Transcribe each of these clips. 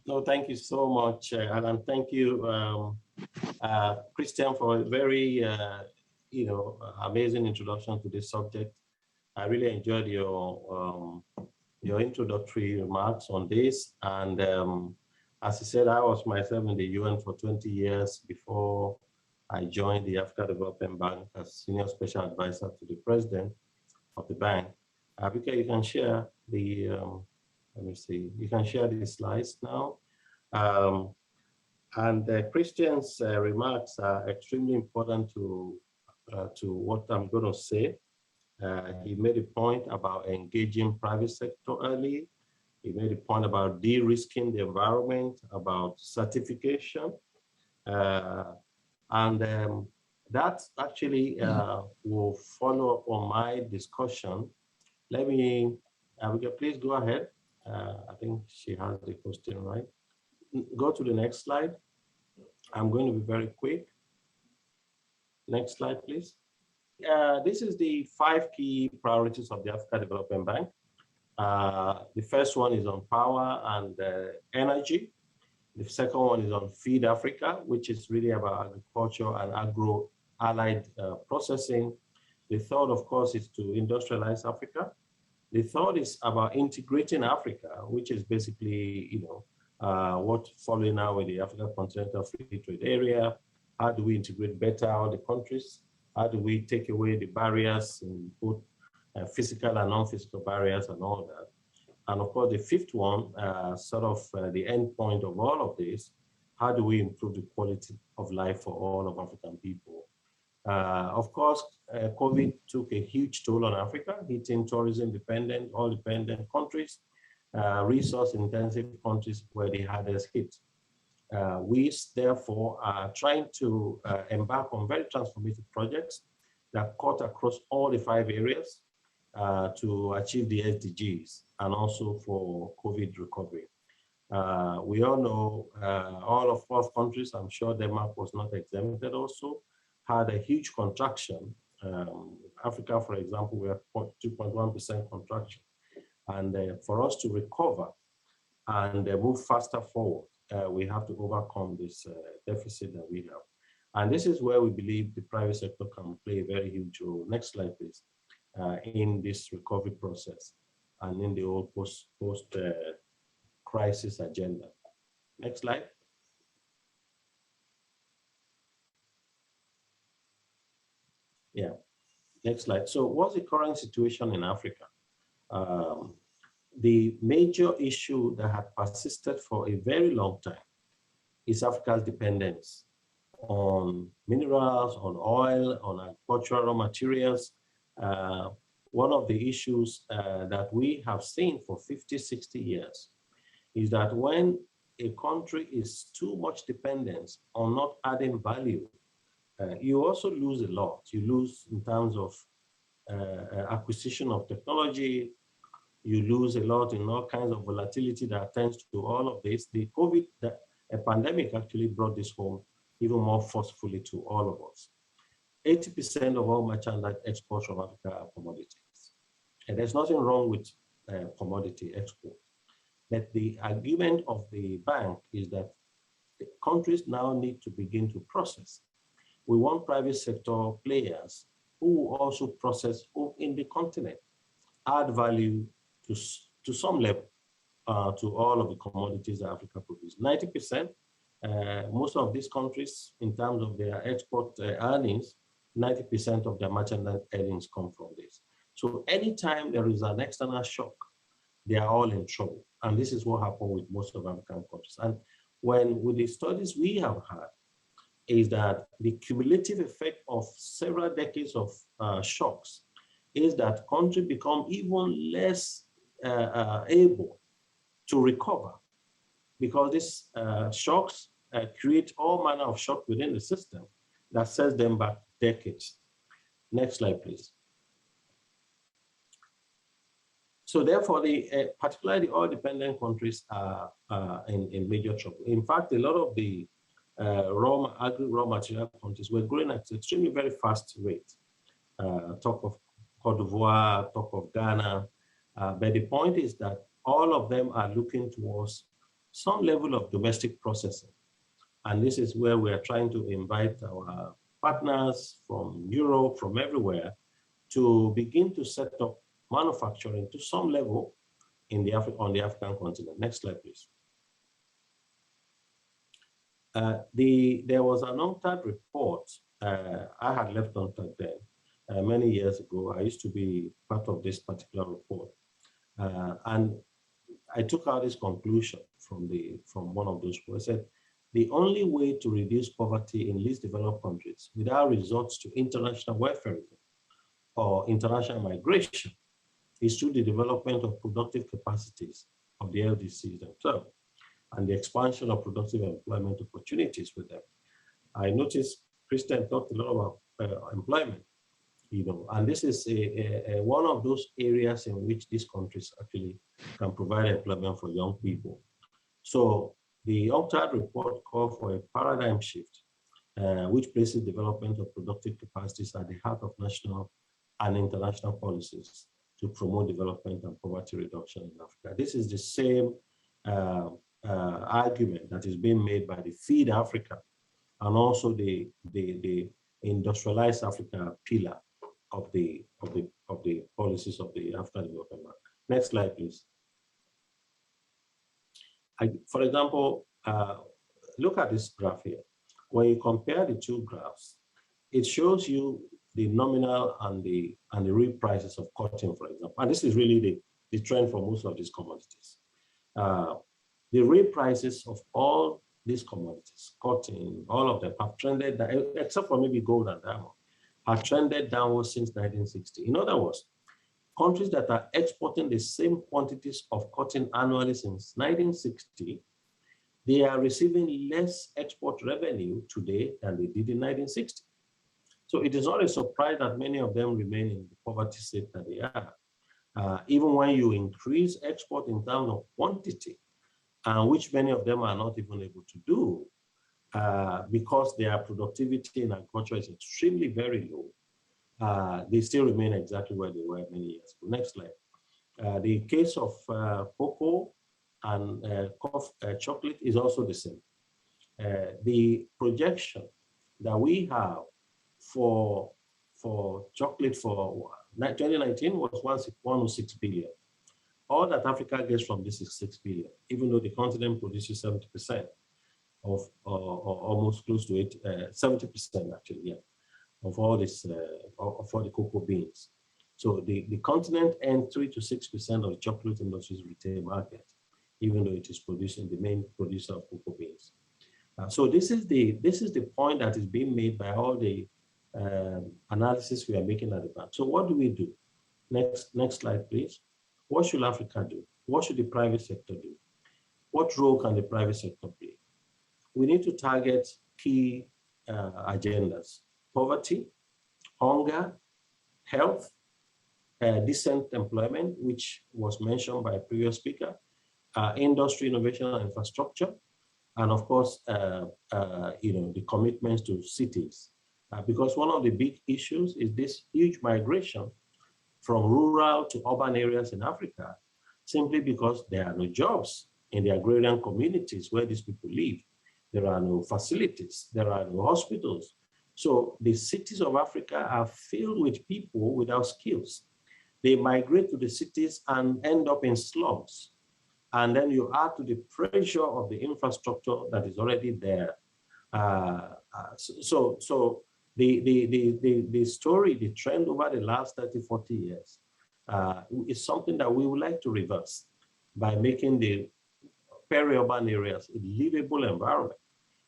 No, thank you so much, Alan. Thank you, Christian, for a very, amazing introduction to this subject. I really enjoyed your introductory remarks on this. And as I said, I was myself in the UN for 20 years before I joined the Africa Development Bank as Senior Special Advisor to the President of the bank. Because you can share the, let me see, you can share these slides now. Christian's remarks are extremely important to what I'm going to say. He made a point about engaging private sector early. He made a point about de-risking the environment, about certification. That actually will follow up on my discussion. Let me, Abigail, please go ahead. I think she has the question, right? Go to the next slide. I'm going to be very quick. Next slide, please. This is the 5 key priorities of the Africa Development Bank. The first one is on power and energy. The second one is on Feed Africa, which is really about agriculture and agro-allied processing. The third, of course, is to industrialize Africa. The third is about integrating Africa, which is basically, what following now with the African Continental Free Trade Area. How do we integrate better all the countries? How do we take away the barriers in both physical and non-physical barriers and all that? And of course, the fifth one, the end point of all of this, how do we improve the quality of life for all of African people? Of course, COVID took a huge toll on Africa, hitting tourism-dependent, oil-dependent countries, resource-intensive countries where the hardest hit. We, therefore, are trying to embark on very transformative projects that cut across all the 5 areas to achieve the SDGs and also for COVID recovery. We all know all of 4 countries, I'm sure Denmark was not exempted also, had a huge contraction. Africa, for example, we have 2.1% contraction. And for us to recover and move faster forward, we have to overcome this deficit that we have. And this is where we believe the private sector can play a very huge role. Next slide, please. In this recovery process and in the whole post-crisis agenda. Next slide. Yeah, next slide. So what's the current situation in Africa? The major issue that had persisted for a very long time is Africa's dependence on minerals, on oil, on agricultural raw materials. One of the issues that we have seen for 50, 60 years is that when a country is too much dependent on not adding value, you also lose a lot. You lose in terms of acquisition of technology. You lose a lot in all kinds of volatility that attends to all of this. The COVID pandemic actually brought this home even more forcefully to all of us. 80% of all merchandise exports from Africa are commodities. And there's nothing wrong with commodity export. But the argument of the bank is that the countries now need to begin to process. We want private sector players who also process in the continent, add value to some level to all of the commodities that Africa produces. 90%, most of these countries, in terms of their export earnings, 90% of their merchandise earnings come from this. So anytime there is an external shock, they are all in trouble. And this is what happened with most of African countries. And with the studies we have had, is that the cumulative effect of several decades of shocks is that countries become even less able to recover, because these shocks create all manner of shock within the system that sets them back decades. Next slide, please. So therefore, particularly the oil-dependent countries are in major trouble. In fact, a lot of the raw material countries were growing at an extremely very fast rate. Talk of Cote d'Ivoire, talk of Ghana. But the point is that all of them are looking towards some level of domestic processing. And this is where we are trying to invite our partners from Europe, from everywhere, to begin to set up manufacturing to some level in the on the African continent. Next slide, please. There was an UNCTAD report. I had left UNCTAD then many years ago. I used to be part of this particular report. And I took out this conclusion from one of those reports. I said, the only way to reduce poverty in least developed countries without resorts to international welfare or international migration is through the development of productive capacities of the LDCs themselves and the expansion of productive employment opportunities with them. I noticed Christian talked a lot about employment, and this is one of those areas in which these countries actually can provide employment for young people. So the UNCTAD report called for a paradigm shift, which places development of productive capacities at the heart of national and international policies to promote development and poverty reduction in Africa. This is the same argument that is being made by the Feed Africa and also the Industrialized Africa pillar of the policies of the African Development Bank. Next slide, please. For example, look at this graph here. When you compare the two graphs, it shows you the nominal and the real prices of cotton, for example. And this is really the trend for most of these commodities. The real prices of all these commodities, cotton, all of them have trended, except for maybe gold and diamond, have trended downwards since 1960. In other words, countries that are exporting the same quantities of cotton annually since 1960, they are receiving less export revenue today than they did in 1960. So it is not a surprise that many of them remain in the poverty state that they are. Even when you increase export in terms of quantity, which many of them are not even able to do, because their productivity in agriculture is extremely very low, they still remain exactly where they were many years ago. Next slide. The case of cocoa and chocolate is also the same. The projection that we have for chocolate for 2019 was 106 billion. All that Africa gets from this is 6 billion, even though the continent produces 70% of, or almost close to 70% actually, yeah, of all this, of all the cocoa beans. So the continent earns 3 to 6% of the chocolate industry's retail market, even though it is producing the main producer of cocoa beans. So this is the point that is being made by all the analysis we are making at the back. So what do we do? Next slide, please. What should Africa do? What should the private sector do? What role can the private sector play? We need to target key agendas: poverty, hunger, health, decent employment, which was mentioned by a previous speaker, industry, innovation, and infrastructure, and of course, the commitments to cities. Because one of the big issues is this huge migration from rural to urban areas in Africa, simply because there are no jobs in the agrarian communities where these people live. There are no facilities, there are no hospitals. So the cities of Africa are filled with people without skills. They migrate to the cities and end up in slums. And then you add to the pressure of the infrastructure that is already there. So the story, the trend over the last 30, 40 years is something that we would like to reverse by making the peri-urban areas a livable environment,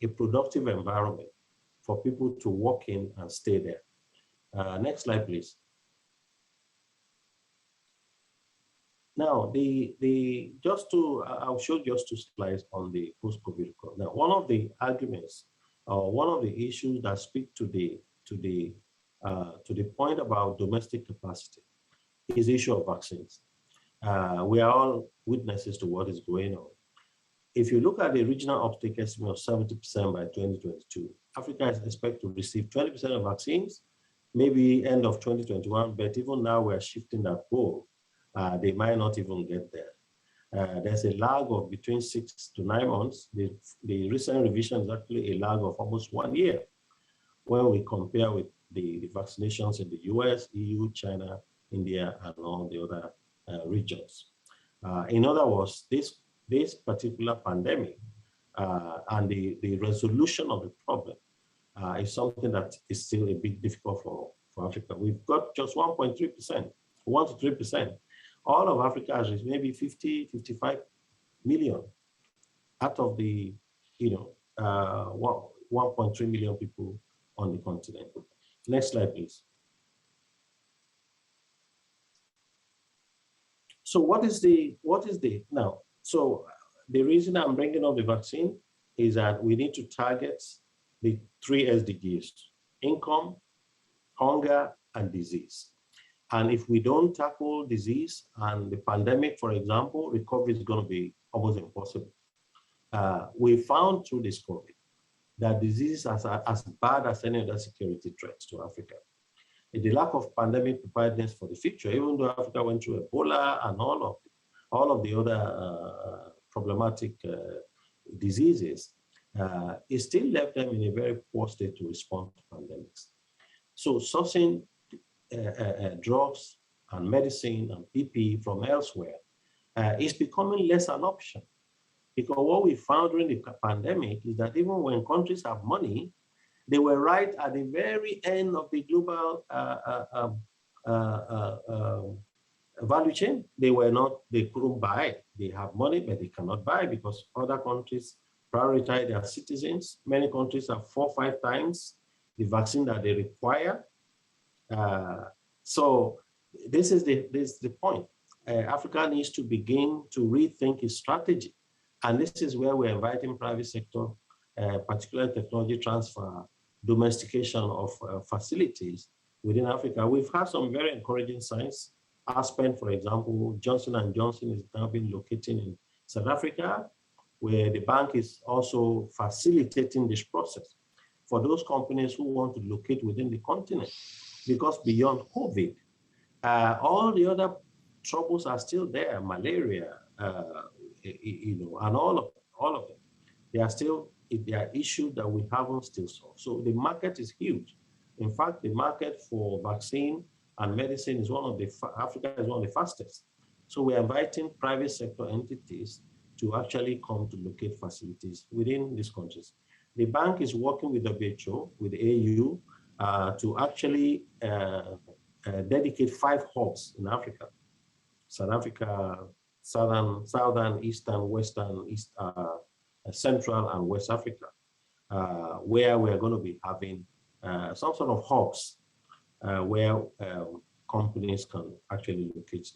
a productive environment for people to walk in and stay there. Next slide, please. Now, I'll show just 2 slides on the post-COVID recovery. Now, one of the arguments, one of the issues that speak to the point about domestic capacity is the issue of vaccines. We are all witnesses to what is going on. If you look at the regional uptake estimate of 70% by 2022, Africa is expected to receive 20% of vaccines, maybe end of 2021, but even now we're shifting that goal. They might not even get there. There's a lag of between 6 to 9 months. The recent revision is actually a lag of almost 1 year when we compare with the vaccinations in the US, EU, China, India, and all the other regions. In other words, this particular pandemic and the resolution of the problem is something that is still a bit difficult for Africa. We've got just 1.3%, 1 to 3%. All of Africa has maybe 50, 55 million out of the, 1.3 million people on the continent. Next slide, please. So so the reason I'm bringing up the vaccine is that we need to target the 3 SDGs: income, hunger, and disease. And if we don't tackle disease and the pandemic, for example, recovery is going to be almost impossible. We found through this COVID that disease is as bad as any other security threats to Africa. The lack of pandemic preparedness for the future, even though Africa went through Ebola and all of the other problematic diseases, it still left them in a very poor state to respond to pandemics. So sourcing drugs and medicine and PPE from elsewhere is becoming less an option. Because what we found during the pandemic is that even when countries have money, they were right at the very end of the global value chain. They couldn't buy. They have money, but they cannot buy because other countries prioritize their citizens. Many countries have 4 or 5 times the vaccine that they require. So this is the point. Africa needs to begin to rethink its strategy. And this is where we're inviting private sector, particularly technology transfer, domestication of facilities within Africa. We've had some very encouraging signs. Aspen, for example, Johnson & Johnson is now been locating in South Africa, where the bank is also facilitating this process for those companies who want to locate within the continent. Because beyond COVID, all the other troubles are still there, malaria, and all of them. There are issues that we haven't still solved. So the market is huge. In fact, the market for vaccine and medicine is Africa is one of the fastest. So we're inviting private sector entities to actually come to locate facilities within these countries. The bank is working with WHO, with AU, to actually dedicate 5 hubs in Africa: South Africa, Southern, Eastern, Western, Central, and West Africa, where we're going to be having some sort of hubs where companies can actually locate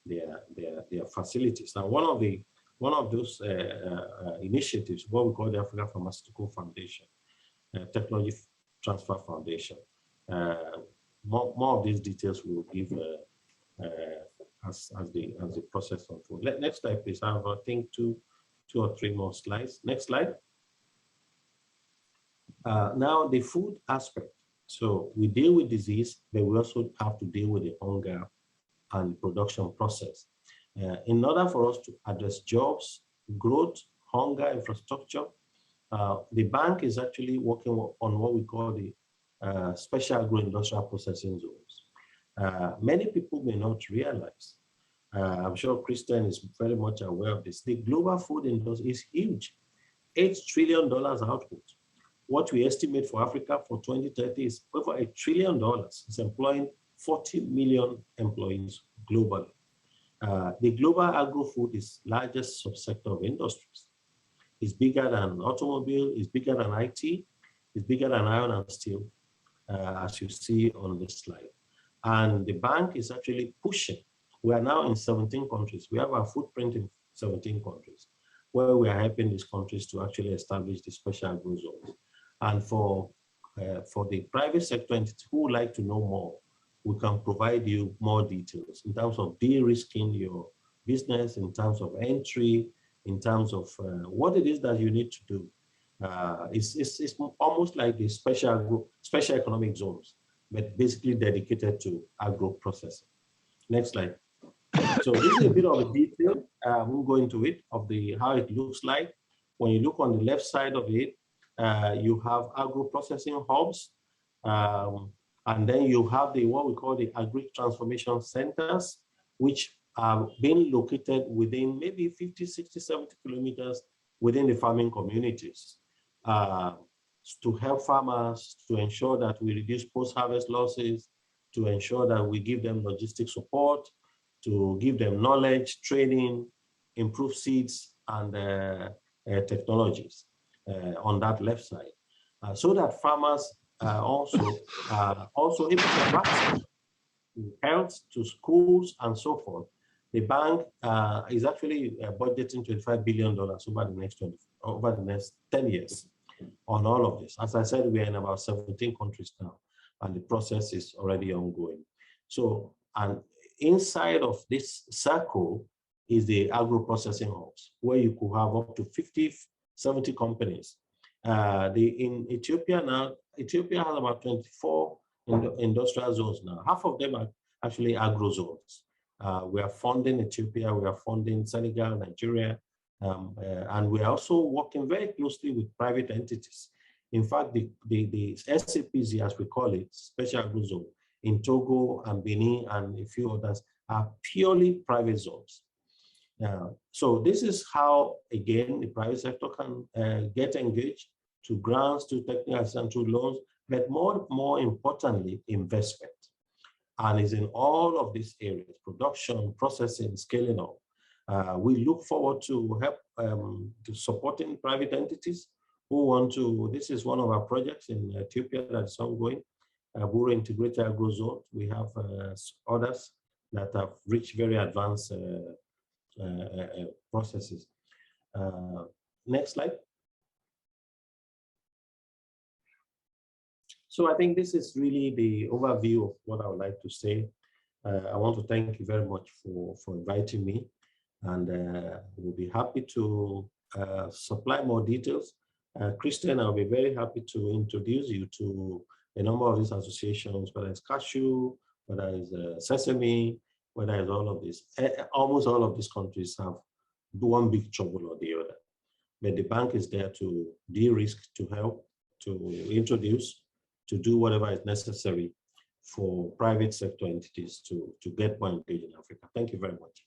their facilities. Now, one of those initiatives, what we call the Africa Pharmaceutical Foundation, Technology Transfer Foundation. More of these details we will give as the process unfolds. Next slide, please. I have, I think, two or three more slides. Next slide. Now the food aspect. So we deal with disease, but we also have to deal with the hunger and production process. In order for us to address jobs, growth, hunger, infrastructure, the bank is actually working on what we call the special agro-industrial processing zones. Many people may not realize, I'm sure Christian is very much aware of this, the global food industry is huge, $8 trillion output. What we estimate for Africa for 2030 is over $1 trillion. It's employing 40 million employees globally. The global agro-food is largest subsector of industries. It's bigger than automobile, it's bigger than IT, it's bigger than iron and steel, as you see on this slide. And the bank is actually pushing. We are now in 17 countries. We have a footprint in 17 countries where we are helping these countries to actually establish the special agro zones. And for the private sector entities who would like to know more, we can provide you more details in terms of de-risking your business, in terms of entry, in terms of what it is that you need to do. It's almost like the special economic zones, but basically dedicated to agro processing. Next slide. So this is a bit of a detail won't go into it, of how it looks like. When you look on the left side of it, you have agro-processing hubs, and then you have what we call the agri-transformation centers, which are being located within maybe 50, 60, 70 kilometers within the farming communities, to help farmers, to ensure that we reduce post-harvest losses, to ensure that we give them logistic support, to give them knowledge, training, improve seeds and technologies on that left side, so that farmers also able to have access to health, to schools, and so forth. The bank is actually budgeting $25 billion over the next 10 years on all of this. As I said, we are in about 17 countries now, and the process is already ongoing. So, and inside of this circle is the agro-processing hubs, where you could have up to 50, 70 companies. In Ethiopia now, Ethiopia has about 24 industrial zones now. Half of them are actually agro zones. We are funding Ethiopia, we are funding Senegal, Nigeria, and we are also working very closely with private entities. In fact, the SCPZ, as we call it, Special Agro Zone, in Togo and Benin and a few others, are purely private zones. So this is how, again, the private sector can get engaged to grants, to technical assistance, to loans, but more importantly, investment. And it's in all of these areas: production, processing, scaling up. We look forward to help to supporting private entities who want to. This is one of our projects in Ethiopia that's ongoing, Buru Integrated Agro Zone. We have others that have reached very advanced processes. Next slide. So I think this is really the overview of what I would like to say. I want to thank you very much for inviting me, and we'll be happy to supply more details. Christian, I'll be very happy to introduce you to a number of these associations, whether it's cashew, whether it's sesame, whether it's all of this. Almost all of these countries have one big trouble or the other. But the bank is there to de-risk, to help, to introduce, to do whatever is necessary for private sector entities to get more engaged in Africa. Thank you very much.